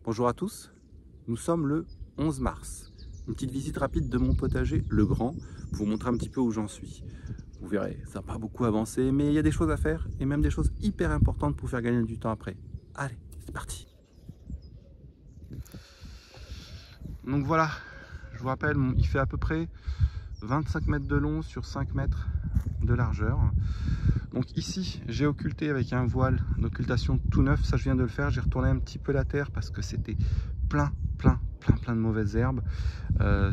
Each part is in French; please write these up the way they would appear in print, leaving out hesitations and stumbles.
Bonjour à tous, nous sommes le 11 mars. Une petite visite rapide de mon potager, le grand, pour vous montrer un petit peu où j'en suis. Vous verrez, ça n'a pas beaucoup avancé, mais il y a des choses à faire, et même des choses hyper importantes pour faire gagner du temps après. Allez, c'est parti. Donc voilà, je vous rappelle, il fait à peu près 25 mètres de long sur 5 mètres de largeur. Donc ici, j'ai occulté avec un voile d'occultation tout neuf, ça je viens de le faire. J'ai retourné un petit peu la terre parce que c'était plein de mauvaises herbes.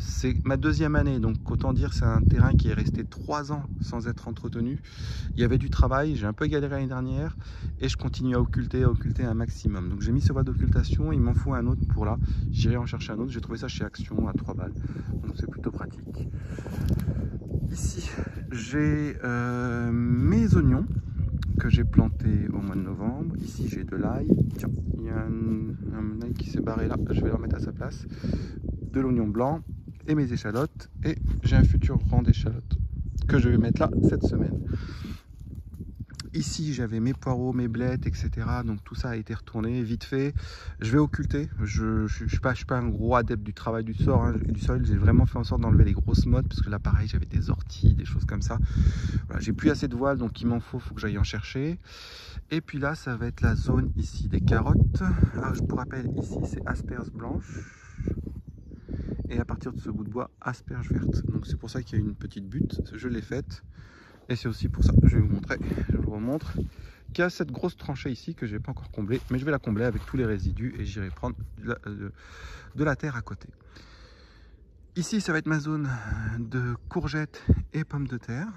C'est ma deuxième année, donc autant dire c'est un terrain qui est resté 3 ans sans être entretenu. Il y avait du travail, j'ai un peu galéré l'année dernière et je continue à occulter un maximum. Donc j'ai mis ce voile d'occultation, il m'en faut un autre pour là. J'irai en chercher un autre, j'ai trouvé ça chez Action à 3 balles, donc c'est plutôt pratique. Ici, j'ai mes oignons que j'ai plantés au mois de novembre. Ici, j'ai de l'ail. Tiens, il y a un ail qui s'est barré là. Je vais le remettre à sa place. De l'oignon blanc et mes échalotes. Et j'ai un futur rang d'échalotes que je vais mettre là cette semaine. Ici, j'avais mes poireaux, mes blettes, etc. Donc tout ça a été retourné vite fait. Je vais occulter. Je ne suis pas un gros adepte du travail du sol. J'ai vraiment fait en sorte d'enlever les grosses mottes parce que là, pareil, j'avais des orties, des choses comme ça. Voilà, j'ai plus assez de voiles, donc il m'en faut que j'aille en chercher. Et puis là, ça va être la zone ici des carottes. Alors, je vous rappelle, ici, c'est asperges blanches. Et à partir de ce bout de bois, asperges vertes. Donc c'est pour ça qu'il y a une petite butte. Je l'ai faite. Et c'est aussi pour ça, je vais vous montrer, je vous remontre, qu'il y a cette grosse tranchée ici que je n'ai pas encore comblée, mais je vais la combler avec tous les résidus et j'irai prendre de la terre à côté. Ici, ça va être ma zone de courgettes et pommes de terre.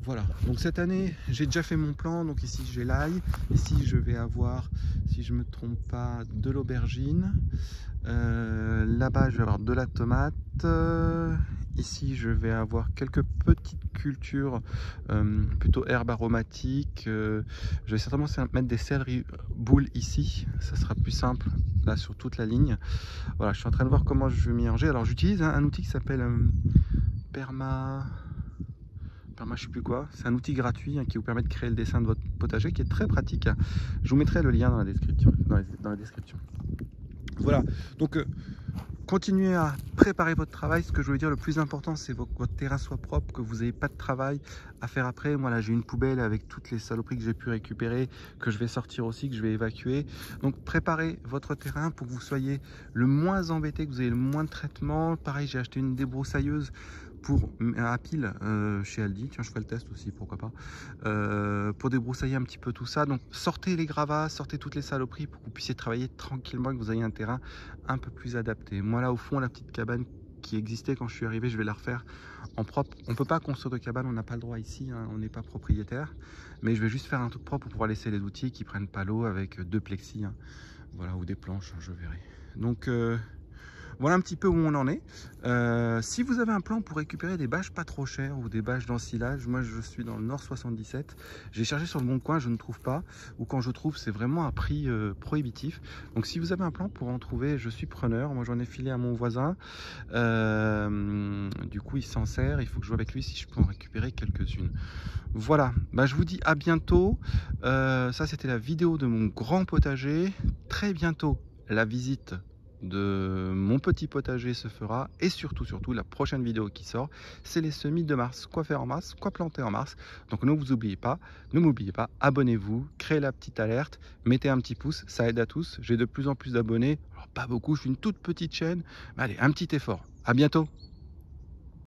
Voilà, donc cette année, j'ai déjà fait mon plan. Donc ici, j'ai l'ail. Ici, je vais avoir, si je ne me trompe pas, de l'aubergine. Là-bas, je vais avoir de la tomate. Ici, je vais avoir quelques petites cultures, plutôt herbes aromatiques. Je vais certainement mettre des céleris boules ici. Ça sera plus simple, là, sur toute la ligne. Voilà, je suis en train de voir comment je vais m'y ranger. Alors, j'utilise un outil qui s'appelle Perma, je sais plus quoi. C'est un outil gratuit qui vous permet de créer le dessin de votre potager, qui est très pratique. Je vous mettrai le lien dans la description. Voilà, donc continuez à préparer votre travail. Ce que je veux dire, le plus important, c'est que votre terrain soit propre, que vous n'ayez pas de travail à faire après. Moi là, j'ai une poubelle avec toutes les saloperies que j'ai pu récupérer, que je vais sortir aussi, que je vais évacuer. Donc préparez votre terrain pour que vous soyez le moins embêté, que vous ayez le moins de traitement. Pareil, j'ai acheté une débroussailleuse à pile chez Aldi. Tiens, je ferai le test aussi, pourquoi pas, pour débroussailler un petit peu tout ça. Donc sortez les gravats, sortez toutes les saloperies pour que vous puissiez travailler tranquillement et que vous ayez un terrain un peu plus adapté. Moi là au fond, la petite cabane qui existait quand je suis arrivé, je vais la refaire en propre. On peut pas construire de cabane, on n'a pas le droit ici, hein, on n'est pas propriétaire, mais je vais juste faire un truc propre pour pouvoir laisser les outils qui prennent pas l'eau avec 2 plexis, hein, voilà, ou des planches, hein, je verrai. Donc voilà un petit peu où on en est. Si vous avez un plan pour récupérer des bâches pas trop chères ou des bâches d'ensilage, moi je suis dans le Nord 77. J'ai cherché sur le bon coin, je ne trouve pas. Ou quand je trouve, c'est vraiment un prix prohibitif. Donc si vous avez un plan pour en trouver, je suis preneur. Moi j'en ai filé à mon voisin. Du coup il s'en sert. Il faut que je vois avec lui si je peux en récupérer quelques-unes. Voilà, bah, je vous dis à bientôt. Ça c'était la vidéo de mon grand potager. Très bientôt la visite de mon petit potager se fera, et surtout la prochaine vidéo qui sort, c'est les semis de mars. Quoi faire en mars, quoi planter en mars. Donc ne m'oubliez pas, abonnez-vous, créez la petite alerte, mettez un petit pouce, ça aide à tous. J'ai de plus en plus d'abonnés, alors pas beaucoup, je suis une toute petite chaîne, mais allez, un petit effort. À bientôt.